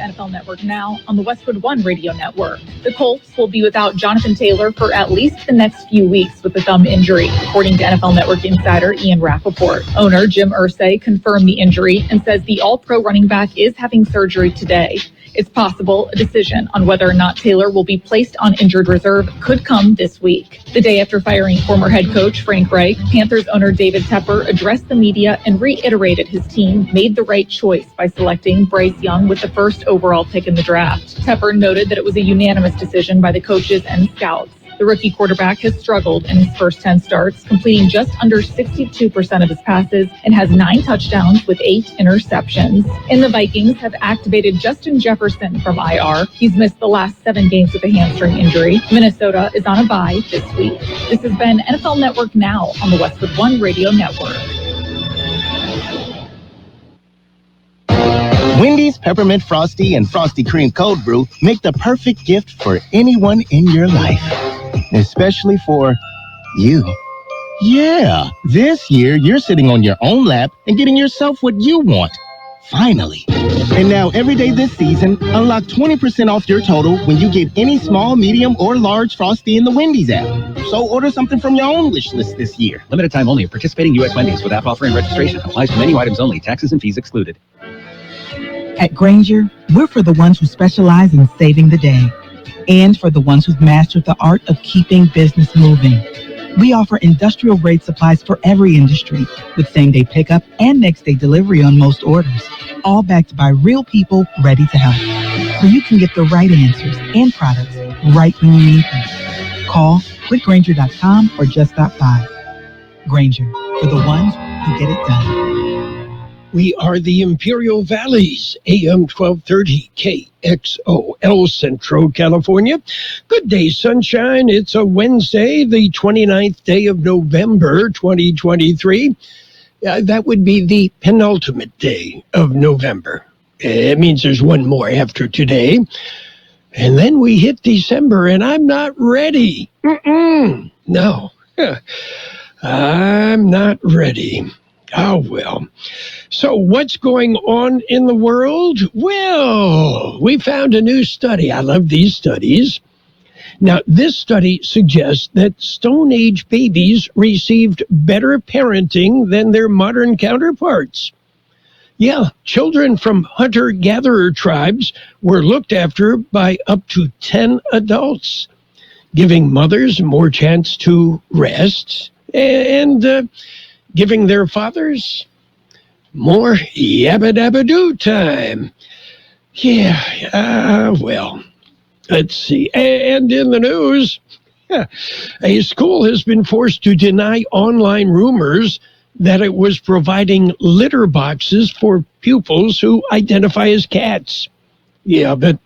NFL Network Now on the Westwood One Radio Network. The Colts will be without Jonathan Taylor for at least the next few weeks with a thumb injury, according to NFL Network insider Ian Rappaport. Owner Jim Irsay confirmed the injury and says the All-Pro running back is having surgery today. It's possible a decision on whether or not Taylor will be placed on injured reserve could come this week. The day after firing former head coach Frank Reich, Panthers owner David Tepper addressed the media and reiterated his team made the right choice by selecting Bryce Young with the first overall pick in the draft. Tepper noted that it was a unanimous decision by the coaches and scouts. The rookie quarterback has struggled in his first 10 starts, completing just under 62% of his passes and has 9 touchdowns with 8 interceptions. And the Vikings have activated Justin Jefferson from IR. He's missed the last 7 games with a hamstring injury. Minnesota is on a bye this week. This has been NFL Network Now on the Westwood One Radio Network. Wendy's Peppermint Frosty and Frosty Cream Cold Brew make the perfect gift for anyone in your life. Especially for you. Yeah, this year you're sitting on your own lap and getting yourself what you want. Finally. And now every day this season, unlock 20% off your total when you get any small, medium, or large Frosty in the Wendy's app. So order something from your own wish list this year. Limited time only. Participating U.S. Wendy's with app offer and registration. Applies to menu items only. Taxes and fees excluded. At Grainger, we're for the ones who specialize in saving the day. And for the ones who've mastered the art of keeping business moving. We offer industrial-grade supplies for every industry, with same-day pickup and next-day delivery on most orders, all backed by real people ready to help. So you can get the right answers and products right when you need them. Call quickgrainger.com or just stop by. Grainger, for the ones who get it done. We are the Imperial Valley's AM 1230 KXOL, Central California. Good day, sunshine. It's a Wednesday, the 29th day of November, 2023. That would be the penultimate day of November. It means there's one more after today. And then we hit December, and I'm not ready. No, I'm not ready. Oh, well. So what's going on in the world? Well, we found a new study. I love these studies. Now, this study suggests that Stone Age babies received better parenting than their modern counterparts. Yeah, children from hunter-gatherer tribes were looked after by up to 10 adults, giving mothers more chance to rest and giving their fathers more yabba-dabba-doo time. Yeah, well, let's see. And in the news, a school has been forced to deny online rumors that it was providing litter boxes for pupils who identify as cats. Yeah, but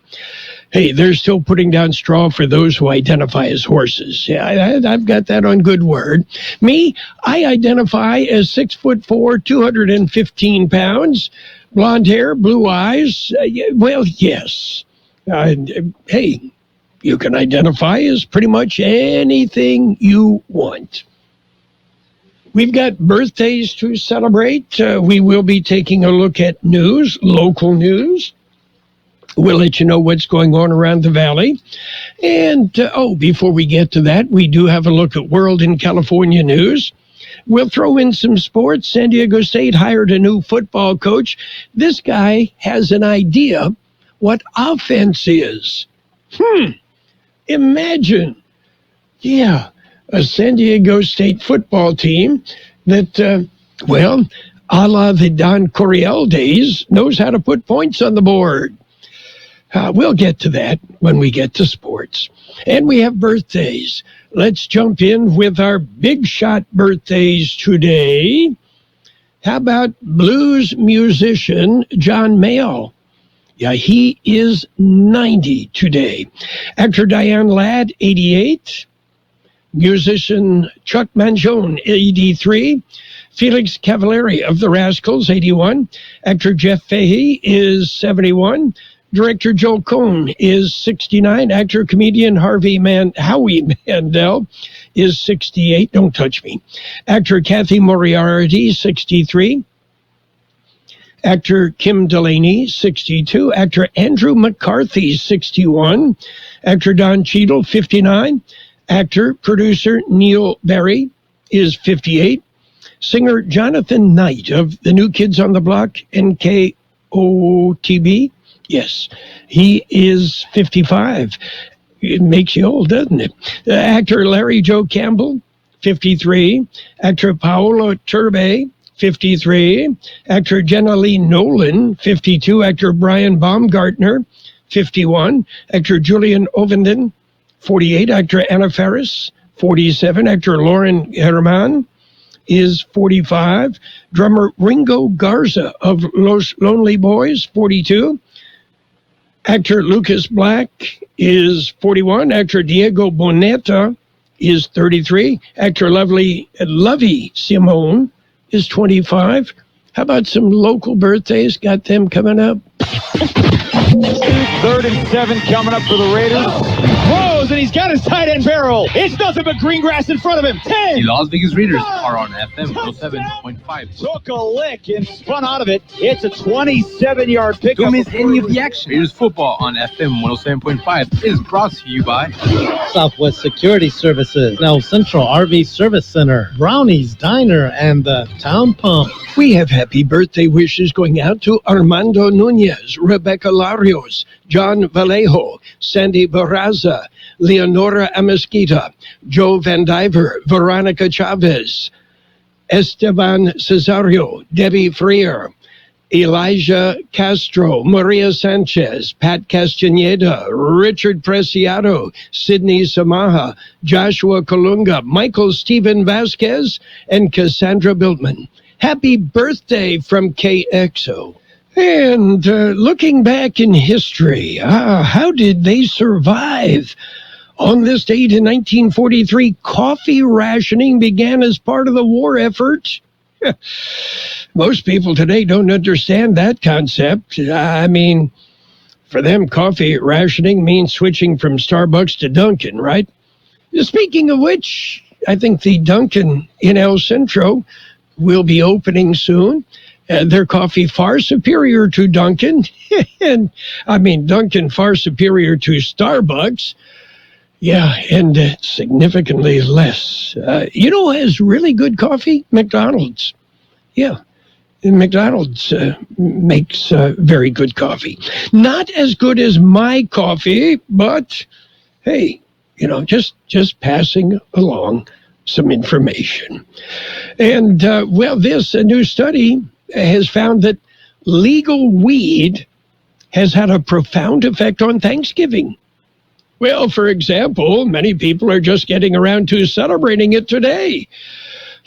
hey, they're still putting down straw for those who identify as horses. Yeah, I've got that on good word. Me, I identify as 6'4", 215 pounds, blonde hair, blue eyes. Well, yes. Hey, you can identify as pretty much anything you want. We've got birthdays to celebrate. We will be taking a look at news, local news. We'll let you know what's going on around the valley. And, before we get to that, we do have a look at World and California news. We'll throw in some sports. San Diego State hired a new football coach. This guy has an idea what offense is. Imagine. Yeah, a San Diego State football team that, a la the Don Coryell days, knows how to put points on the board. We'll get to that when we get to sports. And we have birthdays. Let's jump in with our big shot birthdays today. How about blues musician John Mayall? Yeah, he is 90 today. Actor Diane Ladd, 88. Musician Chuck Mangione, 83. Felix Cavallari of the Rascals, 81. Actor Jeff Fahey is 71. Director Joel Cohn is 69. Actor, comedian Howie Mandel is 68. Don't touch me. Actor Kathy Moriarty, 63. Actor Kim Delaney, 62. Actor Andrew McCarthy, 61. Actor Don Cheadle, 59. Actor, producer Neil Berry is 58. Singer Jonathan Knight of the New Kids on the Block, NKOTB, yes, he is 55. It makes you old, doesn't it? Actor Larry Joe Campbell, 53. Actor Paolo Turbe, 53. Actor Jenna Lee Nolan, 52. Actor Brian Baumgartner, 51. Actor Julian Ovenden, 48. Actor Anna Faris, 47. Actor Lauren Herman is 45. Drummer Ringo Garza of Los Lonely Boys, 42. Actor Lucas Black is 41. Actor Diego Boneta is 33. Actor Lovey Simone is 25. How about some local birthdays? Got them coming up? 3rd and 7 coming up for the Raiders. Throws, and he's got his tight end barrel. It's nothing but green grass in front of him. 10. The Las Vegas Raiders are on FM 107.5. Took a lick and spun out of it. It's a 27-yard pickup. Don't miss any of the action. Raiders football on FM 107.5 is brought to you by Southwest Security Services, Now Central RV Service Center, Brownie's Diner, and the Town Pump. We have happy birthday wishes going out to Armando Nunez, Rebecca Larios, John Vallejo, Sandy Barraza, Leonora Amesquita, Joe Van Diver, Veronica Chavez, Esteban Cesario, Debbie Freer, Elijah Castro, Maria Sanchez, Pat Castaneda, Richard Preciado, Sidney Samaha, Joshua Colunga, Michael Stephen Vasquez, and Cassandra Biltman. Happy birthday from Kxo. And looking back in history, how did they survive? On this date in 1943, coffee rationing began as part of the war effort. Most people today don't understand that concept. I mean, for them, coffee rationing means switching from Starbucks to Dunkin', right? Speaking of which, I think the Dunkin' in El Centro will be opening soon. Their coffee far superior to Dunkin'. And I mean, Dunkin' far superior to Starbucks. Yeah, and significantly less. You know who has really good coffee? McDonald's. Yeah, McDonald's makes very good coffee. Not as good as my coffee, but hey, you know, just passing along some information. And, this new study has found that legal weed has had a profound effect on Thanksgiving. Well, for example, many people are just getting around to celebrating it today.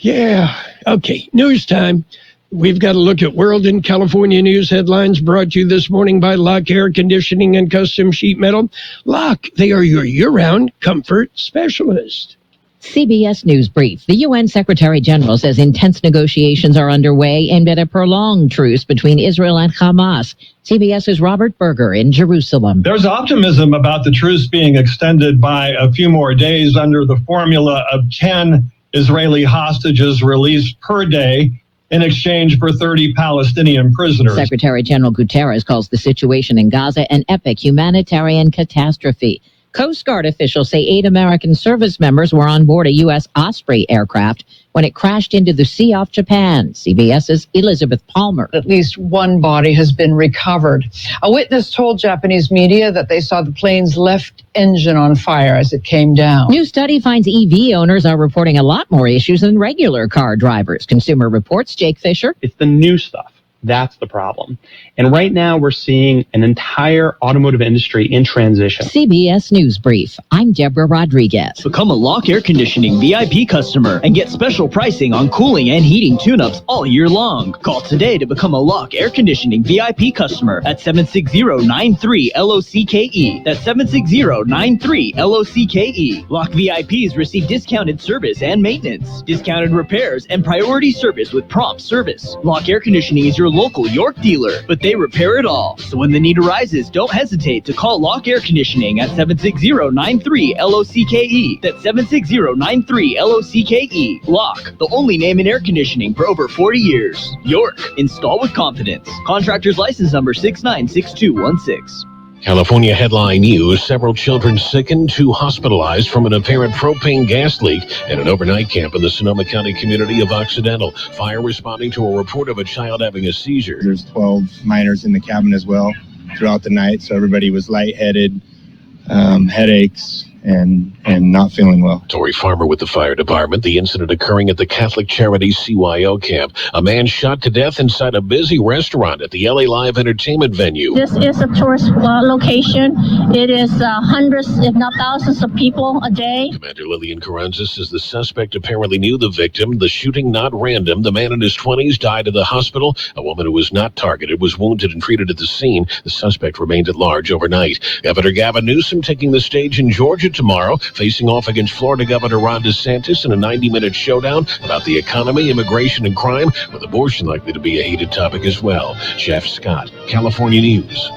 Yeah, okay, news time. We've got to look at World and California news headlines brought to you this morning by Lock Air Conditioning and Custom Sheet Metal. Lock, they are your year-round comfort specialist. CBS News Brief. The UN Secretary General says intense negotiations are underway aimed at a prolonged truce between Israel and Hamas. CBS's Robert Berger in Jerusalem. There's optimism about the truce being extended by a few more days under the formula of 10 Israeli hostages released per day in exchange for 30 Palestinian prisoners. Secretary General Guterres calls the situation in Gaza an epic humanitarian catastrophe. Coast Guard officials say 8 American service members were on board a U.S. Osprey aircraft when it crashed into the sea off Japan. CBS's Elizabeth Palmer. At least one body has been recovered. A witness told Japanese media that they saw the plane's left engine on fire as it came down. New study finds EV owners are reporting a lot more issues than regular car drivers. Consumer Reports' Jake Fisher. It's the new stuff. That's the problem. And right now we're seeing an entire automotive industry in transition. CBS News Brief. I'm Deborah Rodriguez. Become a Lock Air Conditioning VIP customer and get special pricing on cooling and heating tune-ups all year long. Call today to become a Lock Air Conditioning VIP customer at 760-93-LOCKE. That's 760-93-LOCKE. Lock VIPs receive discounted service and maintenance, discounted repairs, and priority service with prompt service. Lock Air Conditioning is your local York dealer, but they repair it all. So when the need arises, don't hesitate to call Lock Air Conditioning at 760-93-LOCKE. That's 760-93-LOCKE. Lock, the only name in air conditioning for over 40 years. York, install with confidence. Contractor's license number 696216. California headline news, several children sickened, 2 hospitalized from an apparent propane gas leak at an overnight camp in the Sonoma County community of Occidental. Fire responding to a report of a child having a seizure. There's 12 minors in the cabin as well throughout the night, so everybody was lightheaded, headaches, and not feeling well. Tori Farmer with the fire department. The incident occurring at the Catholic Charities CYO camp. A man shot to death inside a busy restaurant at the LA Live entertainment venue. This is a tourist location. It is hundreds, if not thousands of people a day. Commander Lillian Carranza says the suspect apparently knew the victim. The shooting not random. The man in his 20s died at the hospital. A woman who was not targeted was wounded and treated at the scene. The suspect remained at large overnight. Governor Gavin Newsom taking the stage in Georgia tomorrow, facing off against Florida Governor Ron DeSantis in a 90-minute showdown about the economy, immigration, and crime, with abortion likely to be a heated topic as well. Jeff Scott, California News.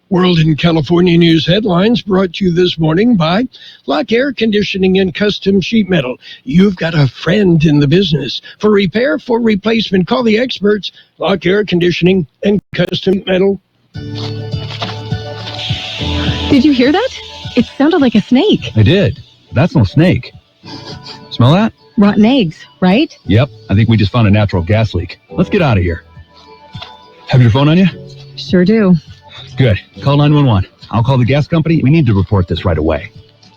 World and California News headlines brought to you this morning by Lock Air Conditioning and Custom Sheet Metal. You've got a friend in the business. For repair, for replacement, call the experts. Lock Air Conditioning and Custom Metal. Did you hear that? It sounded like a snake. I did. That's no snake. Smell that? Rotten eggs, right? Yep. I think we just found a natural gas leak. Let's get out of here. Have your phone on you? Sure do. Good. Call 911. I'll call the gas company. We need to report this right away.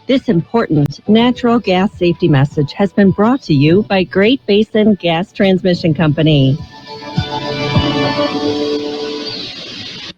This important natural gas safety message has been brought to you by Great Basin Gas Transmission Company.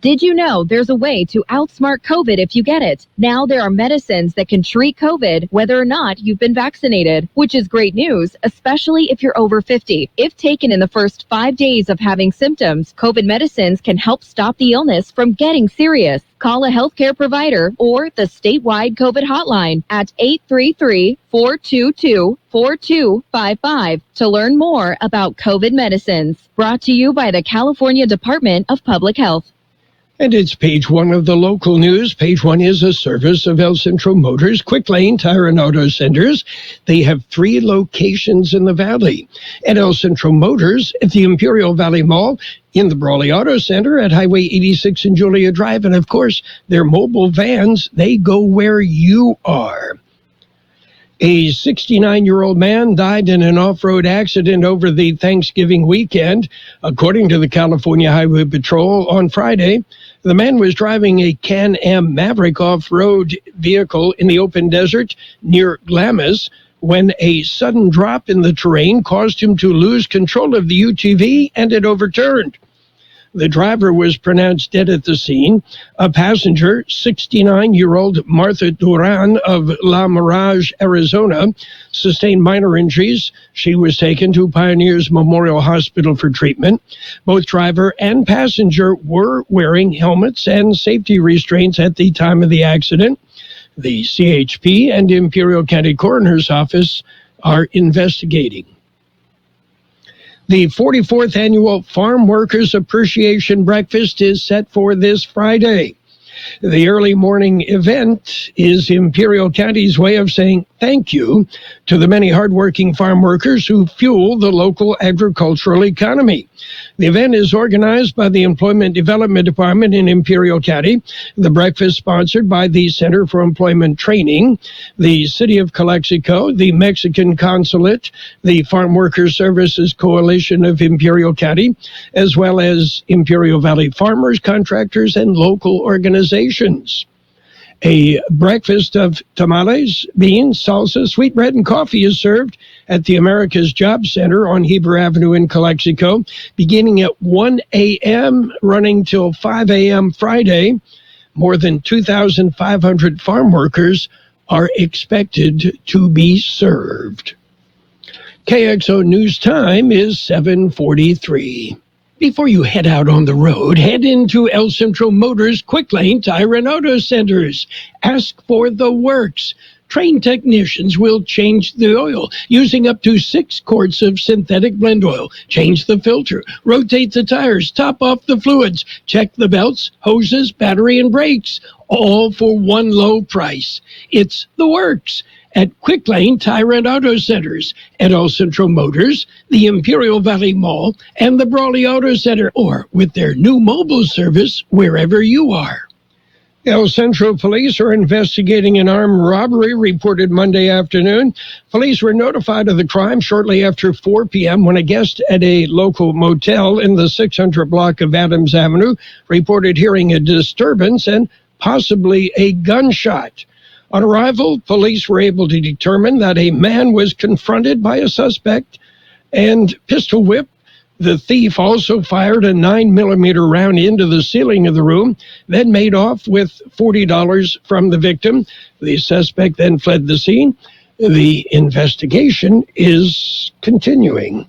Did you know there's a way to outsmart COVID if you get it? Now there are medicines that can treat COVID whether or not you've been vaccinated, which is great news, especially if you're over 50. If taken in the first 5 days of having symptoms, COVID medicines can help stop the illness from getting serious. Call a healthcare provider or the statewide COVID hotline at 833-422-4255 to learn more about COVID medicines. Brought to you by the California Department of Public Health. And it's page 1 of the local news. Page 1 is a service of El Centro Motors, Quick Lane Tire and Auto Centers. They have 3 locations in the Valley. At El Centro Motors, at the Imperial Valley Mall, in the Brawley Auto Center, at Highway 86 and Julia Drive. And of course, their mobile vans, they go where you are. A 69-year-old man died in an off-road accident over the Thanksgiving weekend. According to the California Highway Patrol, on Friday, the man was driving a Can-Am Maverick off-road vehicle in the open desert near Glamis when a sudden drop in the terrain caused him to lose control of the UTV and it overturned. The driver was pronounced dead at the scene. A passenger, 69-year-old Martha Duran of La Mirage, Arizona, sustained minor injuries. She was taken to Pioneers Memorial Hospital for treatment. Both driver and passenger were wearing helmets and safety restraints at the time of the accident. The CHP and Imperial County Coroner's Office are investigating. The 44th Annual Farm Workers Appreciation Breakfast is set for this Friday. The early morning event is Imperial County's way of saying thank you to the many hardworking farm workers who fuel the local agricultural economy. The event is organized by the Employment Development Department in Imperial County. The breakfast sponsored by the Center for Employment Training, the City of Calexico, the Mexican Consulate, the Farm Workers Services Coalition of Imperial County, as well as Imperial Valley farmers, contractors, and local organizations. A breakfast of tamales, beans, salsa, sweetbread, and coffee is served at the America's Job Center on Heber Avenue in Calexico, beginning at 1 a.m., running till 5 a.m. Friday. More than 2,500 farm workers are expected to be served. KXO News Time is 7:43. Before you head out on the road, head into El Centro Motors Quick Lane Tire and Auto Centers. Ask for the works. Trained technicians will change the oil using up to 6 quarts of synthetic blend oil. Change the filter, rotate the tires, top off the fluids, check the belts, hoses, battery, and brakes, all for one low price. It's the works at Quick Lane Tire and Auto Centers, at El Centro Motors, the Imperial Valley Mall, and the Brawley Auto Center, or with their new mobile service wherever you are. El Centro police are investigating an armed robbery reported Monday afternoon. Police were notified of the crime shortly after 4 p.m. when a guest at a local motel in the 600 block of Adams Avenue reported hearing a disturbance and possibly a gunshot. On arrival, police were able to determine that a man was confronted by a suspect and pistol whipped. The thief also fired a 9mm round into the ceiling of the room, then made off with $40 from the victim. The suspect then fled the scene. The investigation is continuing.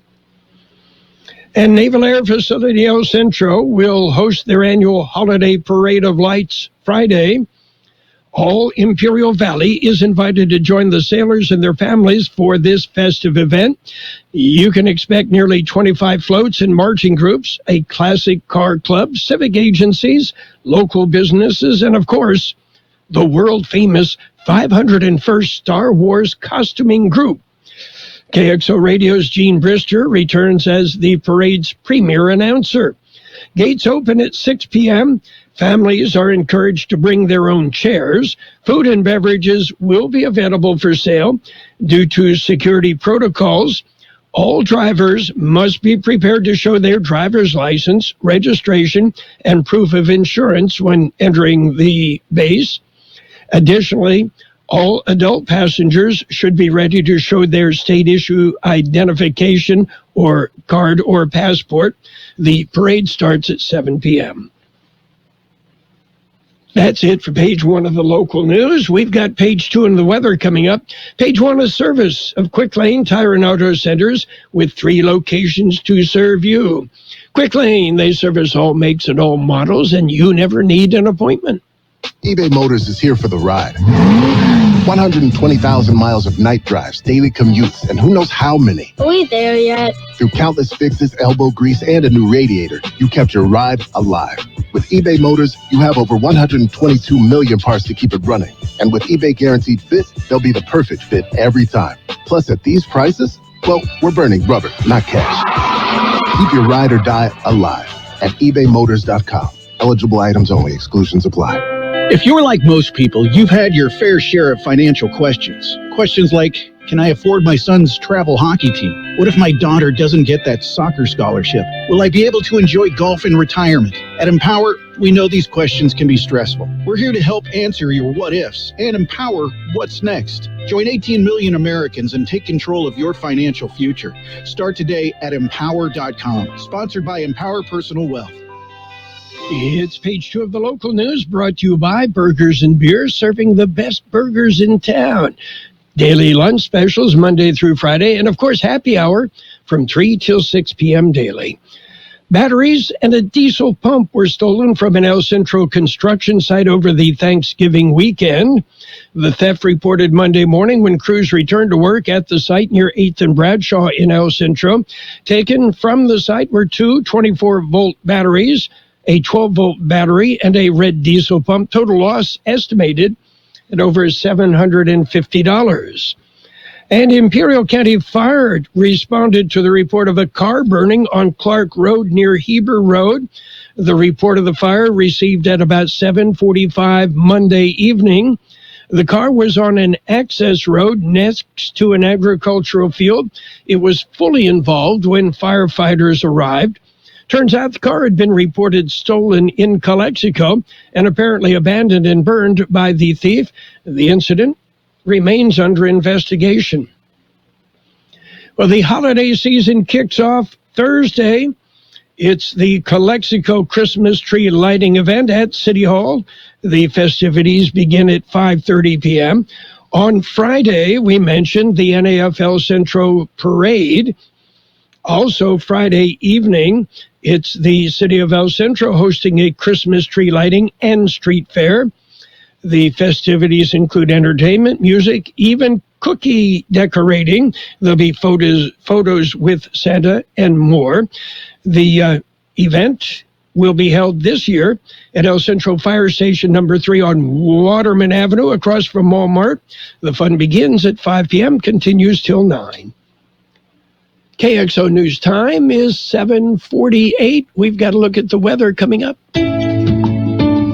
And Naval Air Facility El Centro will host their annual Holiday Parade of Lights Friday. All Imperial Valley is invited to join the sailors and their families for this festive event. You can expect nearly 25 floats and marching groups, a classic car club, civic agencies, local businesses, and of course, the world-famous 501st Star Wars costuming group. KXO Radio's Gene Brister returns as the parade's premier announcer. Gates open at 6 p.m. Families are encouraged to bring their own chairs. Food and beverages will be available for sale. Due to security protocols, all drivers must be prepared to show their driver's license, registration, and proof of insurance when entering the base. Additionally, all adult passengers should be ready to show their state-issue identification or card or passport. The parade starts at 7 p.m. That's it for page 1 of the local news. We've got page 2 in the weather coming up. Page 1 is service of Quick Lane Tire and Auto Centers with 3 locations to serve you. Quick Lane, they service all makes and all models, and you never need an appointment. eBay Motors is here for the ride. 120,000 miles of night drives, daily commutes, and who knows how many. Are we there yet? Through countless fixes, elbow grease, and a new radiator, you kept your ride alive. With eBay Motors, you have over 122 million parts to keep it running. And with eBay Guaranteed Fit, they'll be the perfect fit every time. Plus, at these prices, well, we're burning rubber, not cash. Keep your ride or die alive at ebaymotors.com. Eligible items only. Exclusions apply. If you're like most people, you've had your fair share of financial questions. Questions like, can I afford my son's travel hockey team? What if my daughter doesn't get that soccer scholarship? Will I be able to enjoy golf in retirement? At Empower, we know these questions can be stressful. We're here to help answer your what ifs and empower what's next. Join 18 million Americans and take control of your financial future. Start today at empower.com. Sponsored by Empower Personal Wealth. It's page 2 of the local news, brought to you by Burgers and Beer, serving the best burgers in town. Daily lunch specials Monday through Friday, and of course happy hour from 3 till 6 p.m. daily. Batteries and a diesel pump were stolen from an El Centro construction site over the Thanksgiving weekend. The theft reported Monday morning when crews returned to work at the site near 8th and Bradshaw in El Centro. Taken from the site were 2 24-volt batteries, a 12-volt battery, and a red diesel pump. Total loss estimated at over $750. And Imperial County Fire responded to the report of a car burning on Clark Road near Heber Road. The report of the fire received at about 7:45 Monday evening. The car was on an access road next to an agricultural field. It was fully involved when firefighters arrived. Turns out the car had been reported stolen in Calexico and apparently abandoned and burned by the thief. The incident remains under investigation. Well, the holiday season kicks off Thursday. It's the Calexico Christmas tree lighting event at City Hall. The festivities begin at 5:30 p.m. On Friday, we mentioned the NAFL Centro Parade. Also, Friday evening, it's the City of El Centro hosting a Christmas tree lighting and street fair. The festivities include entertainment, music, even cookie decorating. There'll be photos with Santa and more. The event will be held this year at El Centro Fire Station number 3 on Waterman Avenue across from Walmart. The fun begins at 5 p.m., continues till 9. KXO News time is 7:48. We've got to look at the weather coming up.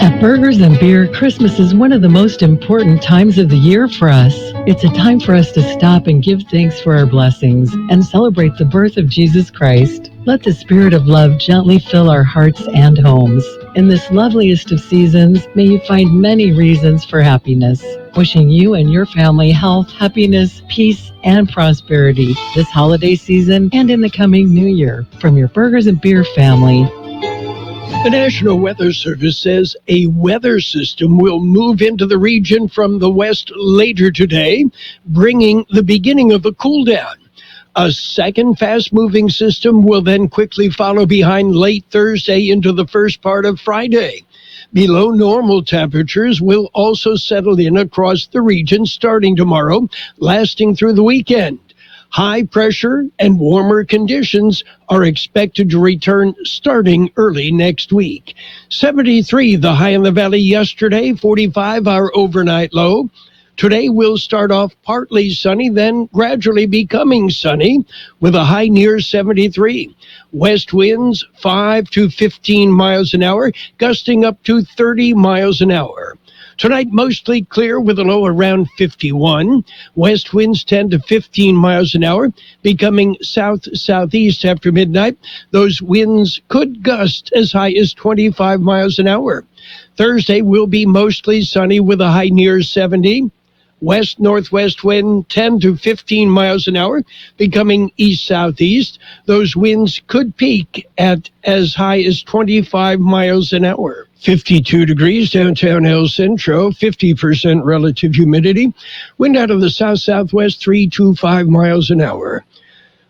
At Burgers and Beer, Christmas is one of the most important times of the year for us. It's a time for us to stop and give thanks for our blessings and celebrate the birth of Jesus Christ. Let the spirit of love gently fill our hearts and homes. In this loveliest of seasons, may you find many reasons for happiness. Wishing you and your family health, happiness, peace, and prosperity this holiday season and in the coming new year. From your Burgers and Beer family. The National Weather Service says a weather system will move into the region from the west later today, bringing the beginning of a cool down. A second fast-moving system will then quickly follow behind late Thursday into the first part of Friday. Below normal temperatures will also settle in across the region starting tomorrow, lasting through the weekend. High pressure and warmer conditions are expected to return starting early next week. 73 the high in the valley yesterday, 45 our overnight low. Today will start off partly sunny, then gradually becoming sunny with a high near 73. West winds 5 to 15 miles an hour, gusting up to 30 miles an hour. Tonight, mostly clear with a low around 51. West winds 10 to 15 miles an hour, becoming south-southeast after midnight. Those winds could gust as high as 25 miles an hour. Thursday will be mostly sunny with a high near 70. West-northwest wind 10 to 15 miles an hour, becoming east-southeast. Those winds could peak at as high as 25 miles an hour. 52 degrees downtown El Centro, 50% relative humidity. Wind out of the south-southwest 3 to 5 miles an hour.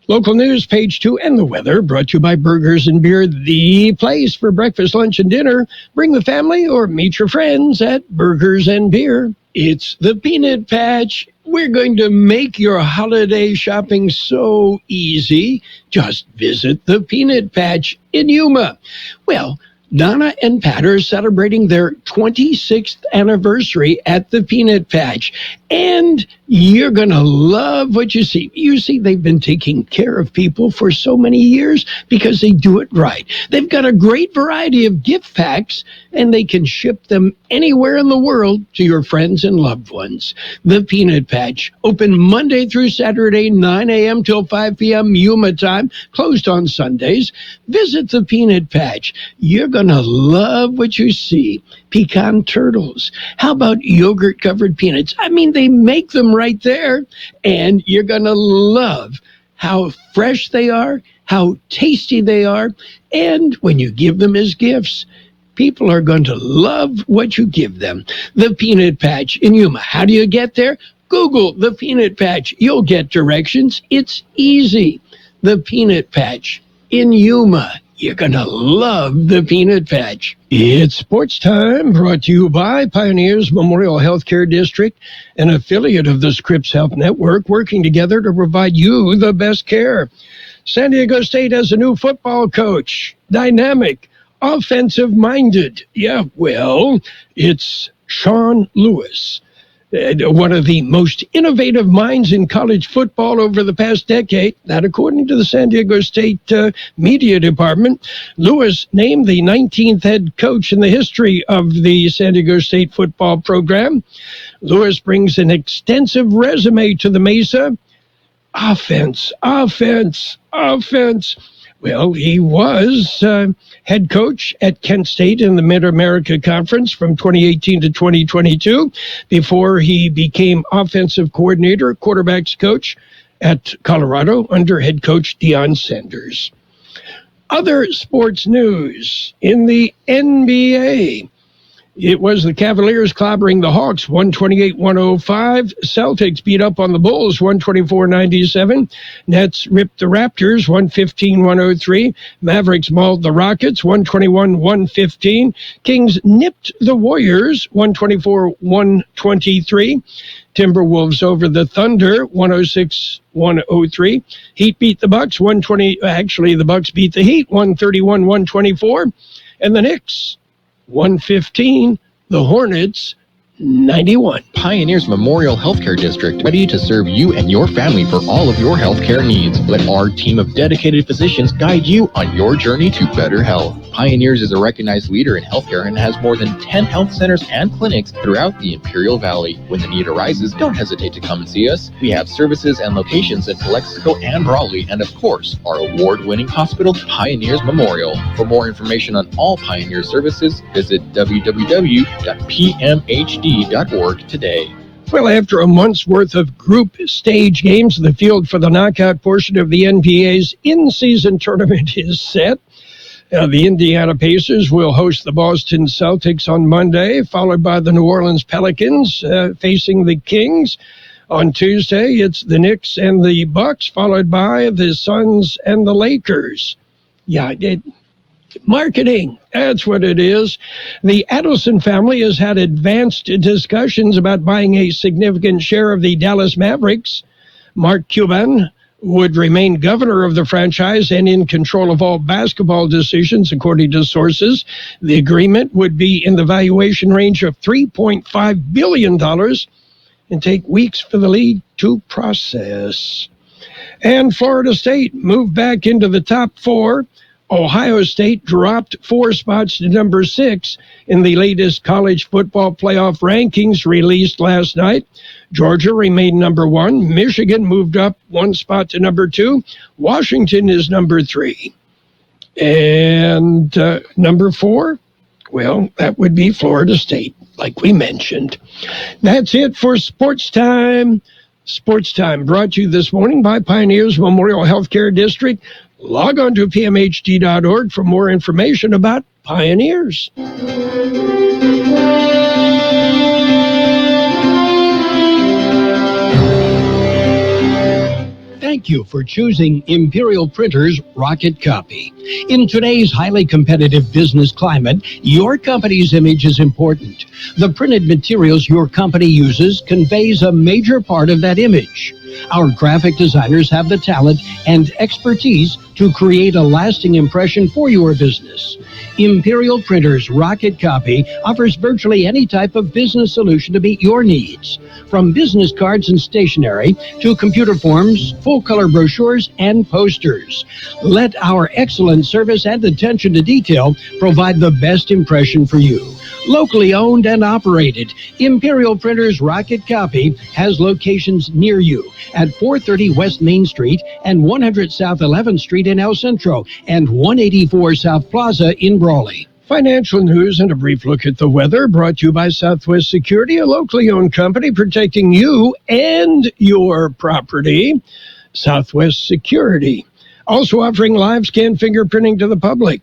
Local news, page 2, and the weather brought to you by Burgers and Beer, the place for breakfast, lunch, and dinner. Bring the family or meet your friends at Burgers and Beer. It's the Peanut Patch. We're going to make your holiday shopping so easy. Just visit the Peanut Patch in Yuma. Well, Donna and Pat are celebrating their 26th anniversary at the Peanut Patch. And you're going to love what you see. You see, they've been taking care of people for so many years because they do it right. They've got a great variety of gift packs, and they can ship them anywhere in the world to your friends and loved ones. The Peanut Patch, open Monday through Saturday, 9 a.m. till 5 p.m. Yuma time, closed on Sundays. Visit the Peanut Patch. You're going to love what you see. Pecan turtles. How about yogurt-covered peanuts? I mean, they make them right there, and you're going to love how fresh they are, how tasty they are, and when you give them as gifts, people are going to love what you give them. The Peanut Patch in Yuma. How do you get there? Google the Peanut Patch. You'll get directions. It's easy. The Peanut Patch in Yuma. You're going to love the Peanut Patch. It's sports time, brought to you by Pioneers Memorial Healthcare District, an affiliate of the Scripps Health Network, working together to provide you the best care. San Diego State has a new football coach, dynamic, offensive-minded. Yeah, well, it's Sean Lewis. One of the most innovative minds in college football over the past decade. That, according to the San Diego State Media Department. Lewis named the 19th head coach in the history of the San Diego State football program. Lewis brings an extensive resume to the Mesa. Offense. Well, he was head coach at Kent State in the Mid-America Conference from 2018 to 2022 before he became offensive coordinator, quarterbacks coach at Colorado under head coach Deion Sanders. Other sports news in the NBA. It was the Cavaliers clobbering the Hawks 128-105. Celtics beat up on the Bulls 124-97. Nets ripped the Raptors 115-103. Mavericks mauled the Rockets 121-115. Kings nipped the Warriors 124-123. Timberwolves over the Thunder 106-103. Heat beat the Bucks the Bucks beat the Heat 131-124. And the Knicks 115, the Hornets 91. Pioneers Memorial Healthcare District, ready to serve you and your family for all of your healthcare needs. Let our team of dedicated physicians guide you on your journey to better health. Pioneers is a recognized leader in healthcare and has more than 10 health centers and clinics throughout the Imperial Valley. When the need arises, don't hesitate to come and see us. We have services and locations in Calexico and Brawley, and of course, our award-winning hospital, Pioneers Memorial. For more information on all Pioneer services, visit www.pmhd.org today. Well, after a month's worth of group stage games, the field for the knockout portion of the NBA's in-season tournament is set. The Indiana Pacers will host the Boston Celtics on Monday, followed by the New Orleans Pelicans facing the Kings. On Tuesday, it's the Knicks and the Bucks, followed by the Suns and the Lakers. Marketing, that's what it is. The Adelson family has had advanced discussions about buying a significant share of the Dallas Mavericks. Mark Cuban would remain governor of the franchise and in control of all basketball decisions, according to sources. The agreement would be in the valuation range of $3.5 billion and take weeks for the league to process. And Florida State moved back into the top four. Ohio State dropped 4 spots to number 6 in the latest college football playoff rankings released last night. Georgia remained number 1. Michigan moved up 1 spot to number 2. Washington is number 3. And number 4, well, that would be Florida State, like we mentioned. That's it for Sports Time. Sports Time brought to you this morning by Pioneers Memorial Healthcare District. Log on to pmhd.org for more information about Pioneers. Thank you for choosing Imperial Printers Rocket Copy. In today's highly competitive business climate, your company's image is important. The printed materials your company uses conveys a major part of that image. Our graphic designers have the talent and expertise to create a lasting impression for your business. Imperial Printers Rocket Copy offers virtually any type of business solution to meet your needs, from business cards and stationery to computer forms, full-color brochures, and posters. Let our excellent service and attention to detail provide the best impression for you. Locally owned and operated, Imperial Printers Rocket Copy has locations near you at 430 West Main Street and 100 South 11th Street in El Centro and 184 South Plaza in Brawley. Financial news and a brief look at the weather brought to you by Southwest Security, a locally owned company protecting you and your property. Southwest Security, also offering live scan fingerprinting to the public.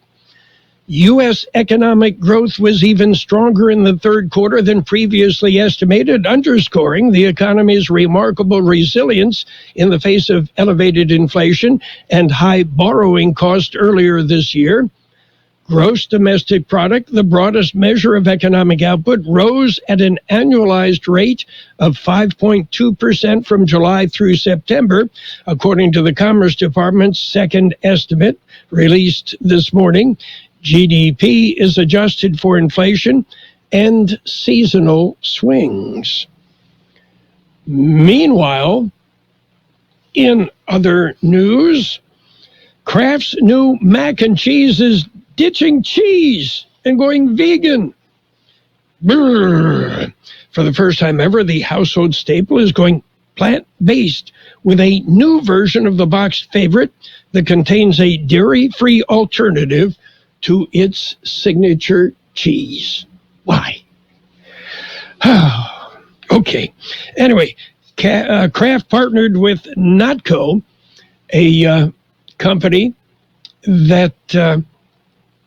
U.S. economic growth was even stronger in the third quarter than previously estimated, underscoring the economy's remarkable resilience in the face of elevated inflation and high borrowing costs earlier this year. Gross domestic product, the broadest measure of economic output, rose at an annualized rate of 5.2% from July through September, according to the Commerce Department's second estimate released this morning. GDP is adjusted for inflation and seasonal swings. Meanwhile, in other news, Kraft's new mac and cheese is ditching cheese and going vegan. Brrr. For the first time ever, the household staple is going plant-based with a new version of the boxed favorite that contains a dairy-free alternative to its signature cheese. Why? Okay. Anyway, Kraft partnered with Notco, a company that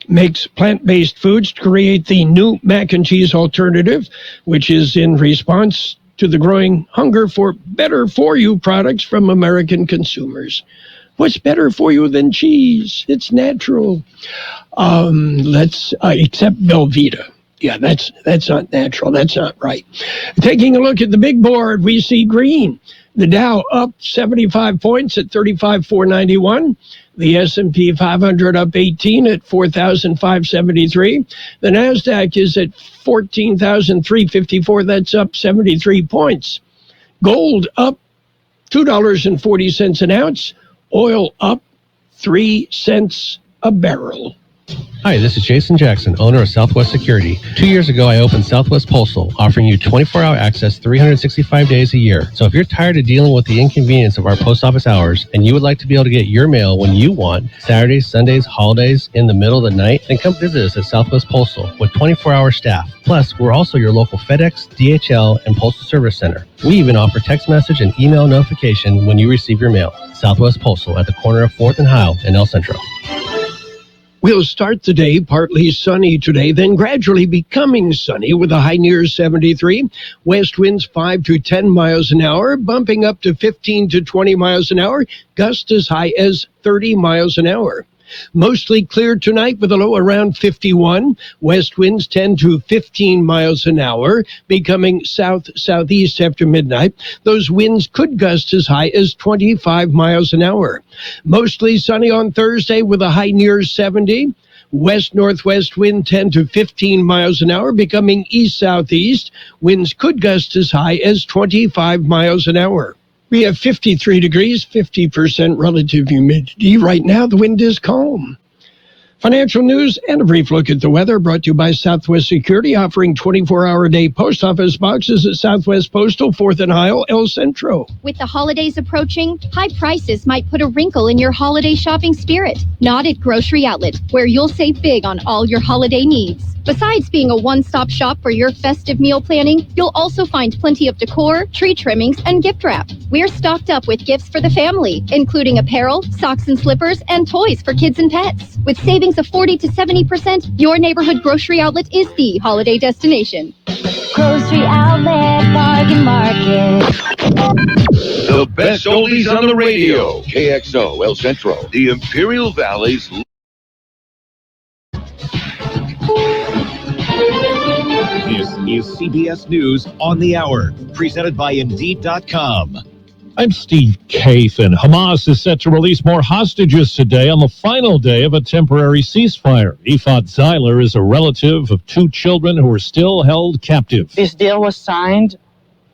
makes plant-based foods to create the new mac and cheese alternative, which is in response to the growing hunger for better-for-you products from American consumers. What's better for you than cheese? It's natural. Except Velveeta. Yeah, that's not natural. That's not right. Taking a look at the big board, we see green. The Dow up 75 points at 35,491. The S&P 500 up 18 at 4,573. The NASDAQ is at 14,354. That's up 73 points. Gold up $2.40 an ounce. Oil up 3 cents a barrel. Hi, this is Jason Jackson, owner of Southwest Security. 2 years ago, I opened Southwest Postal, offering you 24-hour access 365 days a year. So if you're tired of dealing with the inconvenience of our post office hours and you would like to be able to get your mail when you want, Saturdays, Sundays, holidays, in the middle of the night, then come visit us at Southwest Postal with 24-hour staff. Plus, we're also your local FedEx, DHL, and Postal Service Center. We even offer text message and email notification when you receive your mail. Southwest Postal at the corner of 4th and Howell in El Centro. We'll start the day partly sunny today, then gradually becoming sunny with a high near 73. West winds 5 to 10 miles an hour, bumping up to 15 to 20 miles an hour, gusts as high as 30 miles an hour. Mostly clear tonight with a low around 51. West winds 10 to 15 miles an hour, becoming south-southeast after midnight. Those winds could gust as high as 25 miles an hour. Mostly sunny on Thursday with a high near 70. West-northwest wind 10 to 15 miles an hour, becoming east-southeast. Winds could gust as high as 25 miles an hour. We have 53 degrees, 50% relative humidity. Right now, the wind is calm. Financial news and a brief look at the weather brought to you by Southwest Security, offering 24-hour-a-day post office boxes at Southwest Postal, 4th and Howell, El Centro. With the holidays approaching, high prices might put a wrinkle in your holiday shopping spirit. Not at Grocery Outlet, where you'll save big on all your holiday needs. Besides being a one-stop shop for your festive meal planning, you'll also find plenty of decor, tree trimmings, and gift wrap. We're stocked up with gifts for the family, including apparel, socks and slippers, and toys for kids and pets. With savings of 40 to 70%, your neighborhood Grocery Outlet is the holiday destination. Grocery Outlet Bargain Market. The best oldies on the radio. KXO, El Centro, the Imperial Valley's. This is CBS News on the Hour, presented by Indeed.com. I'm Steve Kathan. Hamas is set to release more hostages today on the final day of a temporary ceasefire. Ifat Zeiler is a relative of 2 children who are still held captive. This deal was signed.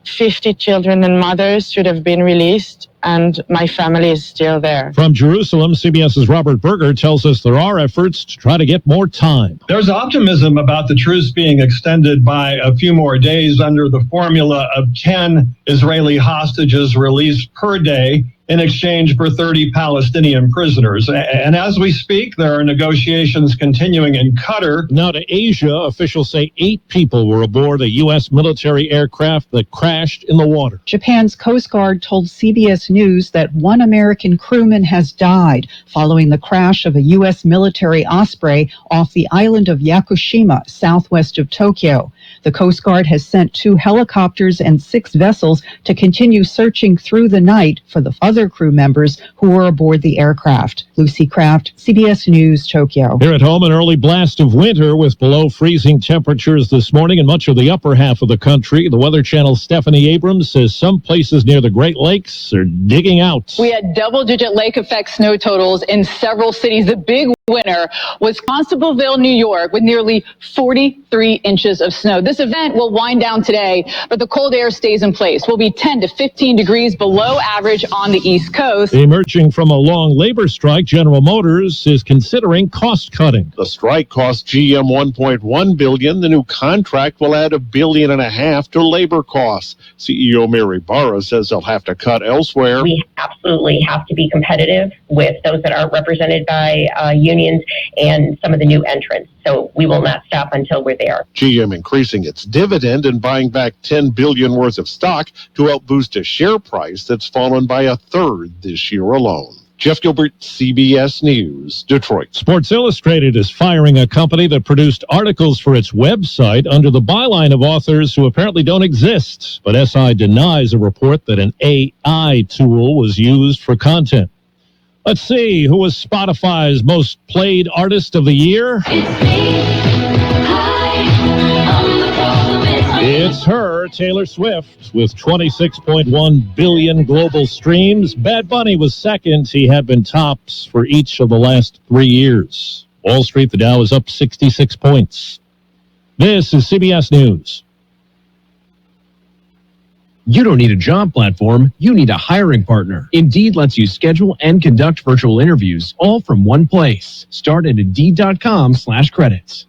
50 children and mothers should have been released, and my family is still there. From Jerusalem, CBS's Robert Berger tells us there are efforts to try to get more time. There's optimism about the truce being extended by a few more days under the formula of 10 Israeli hostages released per day in exchange for 30 Palestinian prisoners. And as we speak, there are negotiations continuing in Qatar. Now to Asia, officials say 8 people were aboard a U.S. military aircraft that crashed in the water. Japan's Coast Guard told CBS News that 1 American crewman has died following the crash of a U.S. military Osprey off the island of Yakushima, southwest of Tokyo. The Coast Guard has sent 2 helicopters and 6 vessels to continue searching through the night for the other crew members who were aboard the aircraft. Lucy Kraft, CBS News, Tokyo. Here at home, an early blast of winter with below freezing temperatures this morning in much of the upper half of the country. The Weather Channel's Stephanie Abrams says some places near the Great Lakes are digging out. We had double-digit lake effect snow totals in several cities. The big winner was Constableville, New York, with nearly 43 inches of snow. This event will wind down today, but the cold air stays in place. We'll be 10 to 15 degrees below average on the East Coast. Emerging from a long labor strike, General Motors is considering cost cutting. The strike cost GM $1.1 billion. The new contract will add $1.5 billion to labor costs. CEO Mary Barra says they'll have to cut elsewhere. We absolutely have to be competitive with those that are represented by unions and some of the new entrants. So we will not stop until we're there. GM increasing its dividend and buying back $10 billion worth of stock to help boost a share price that's fallen by 1/3 this year alone. Jeff Gilbert, CBS News, Detroit. Sports Illustrated is firing a company that produced articles for its website under the byline of authors who apparently don't exist. But SI denies a report that an AI tool was used for content. Let's see, who was Spotify's most played artist of the year? It's her, Taylor Swift, with 26.1 billion global streams. Bad Bunny was second. He had been tops for each of the last 3 years. Wall Street, the Dow is up 66 points. This is CBS News. You don't need a job platform, you need a hiring partner. Indeed lets you schedule and conduct virtual interviews, all from one place. Start at Indeed.com/credits.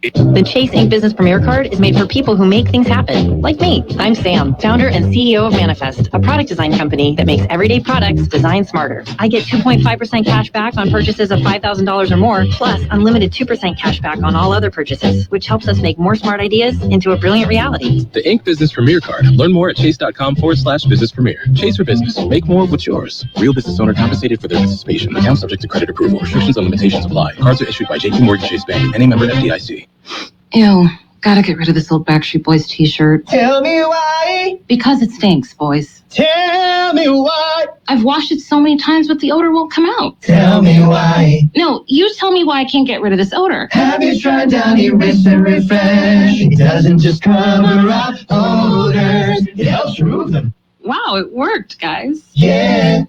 The Chase Ink Business Premier Card is made for people who make things happen, like me. I'm Sam, founder and CEO of Manifest, a product design company that makes everyday products designed smarter. I get 2.5% cash back on purchases of $5,000 or more, plus unlimited 2% cash back on all other purchases, which helps us make more smart ideas into a brilliant reality. The Ink Business Premier Card. Learn more at chase.com/business premier. Chase for business. Make more with yours. Real business owner compensated for their participation. Account subject to credit approval. Restrictions and limitations apply. Cards are issued by JP Morgan Chase Bank. Any member FDIC. Ew, gotta get rid of this old Backstreet Boys t-shirt. Tell me why. Because it stinks, boys. Tell me why. I've washed it so many times, but the odor won't come out. Tell me why. No, you tell me why I can't get rid of this odor. Have you tried Downy Rinse and Refresh? It doesn't just cover up odors, it helps remove them. Wow, it worked, guys. Yeah.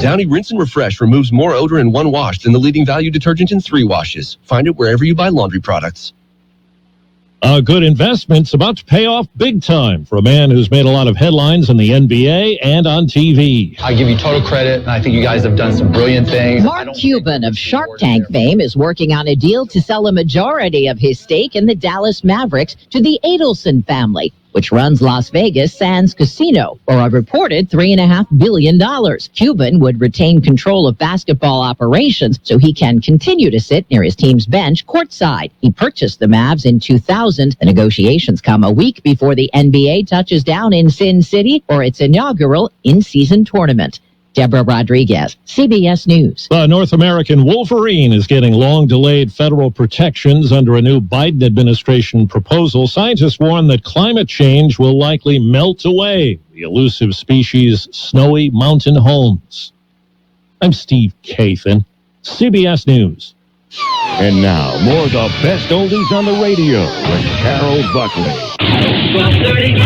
Downy Rinse and Refresh removes more odor in one wash than the leading value detergent in 3 washes. Find it wherever you buy laundry products. A good investment's about to pay off big time for a man who's made a lot of headlines in the NBA and on TV. I give you total credit, and I think you guys have done some brilliant things. Mark Cuban of Shark Tank fame is working on a deal to sell a majority of his stake in the Dallas Mavericks to the Adelson family, which runs Las Vegas Sands Casino, for a reported $3.5 billion. Cuban would retain control of basketball operations so he can continue to sit near his team's bench courtside. He purchased the Mavs in 2000. The negotiations come a week before the NBA touches down in Sin City for its inaugural in-season tournament. Deborah Rodriguez, CBS News. The North American wolverine is getting long-delayed federal protections under a new Biden administration proposal. Scientists warn that climate change will likely melt away the elusive species' snowy mountain homes. I'm Steve Kathan, CBS News. And now, more of the best oldies on the radio with Carroll Buckley. 12:30.